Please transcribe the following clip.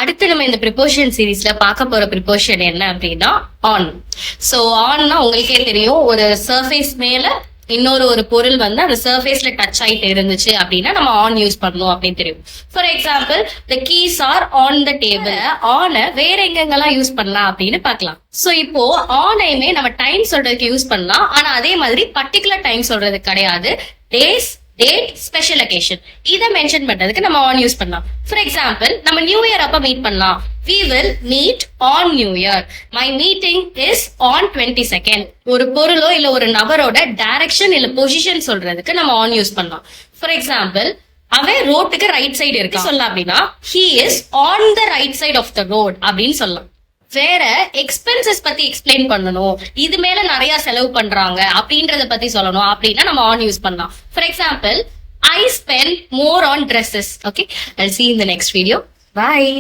அடுத்து நம்ம இந்த ப்ரிப்போஷன் சீரீஸ்ல பார்க்க போற ப்ரிப்போஷன் என்ன அப்படின்னா ஆன். சோ ஆன்னா உங்களுக்கே தெரியும், ஒரு சர்ஃபேஸ் மேல இன்னொரு ஒரு பொருள் வந்து அந்த சர்ஃபேஸ்ல டச் ஆயிட்டு இருந்துச்சு அப்படின்னா நம்ம ஆன் யூஸ் பண்ணணும் அப்படின்னு தெரியும். For example, the keys are on the table. ஆன வேற எங்கெங்கெல்லாம் யூஸ் பண்ணலாம் அப்படின்னு பார்க்கலாம். சோ இப்போ ஆனையுமே நம்ம டைம் சொல்றதுக்கு யூஸ் பண்ணலாம், ஆனா அதே மாதிரி பர்டிகுலர் டைம் சொல்றது கிடையாது. டேஸ், டேட், ஸ்பெஷல் அகேஷன் இதை மென்ஷன் பண்றதுக்கு நம்ம ஆன் யூஸ் பண்ணலாம். ஃபார் எக்ஸாம்பிள், நம்ம நியூ இயர் அப்ப மீட் பண்ணலாம். We will meet on New Year. My meeting is on 22nd. ஒரு பொருளோ இல்ல ஒரு நபரோட டைரக்ஷன் இல்ல பொசிஷன் சொல்றதுக்கு நம்ம ஆன் யூஸ் பண்ணலாம். ஃபார் எக்ஸாம்பிள், அவன் ரோட்டுக்கு ரைட் சைடு இருக்கு சொல்லலாம் அப்படின்னா he is on the right side of the road அப்படின்னு சொல்லலாம். வேற எக்ஸ்பென்சஸ் பத்தி எக்ஸ்பிளைன் பண்ணணும், இது மேல நிறைய செலவு பண்றாங்க அப்படின்றத பத்தி சொல்லணும் அப்படின்னா நம்ம ஆன் யூஸ் பண்ணலாம். For example, I spend more on dresses. Okay, I'll see you in the next video. Bye.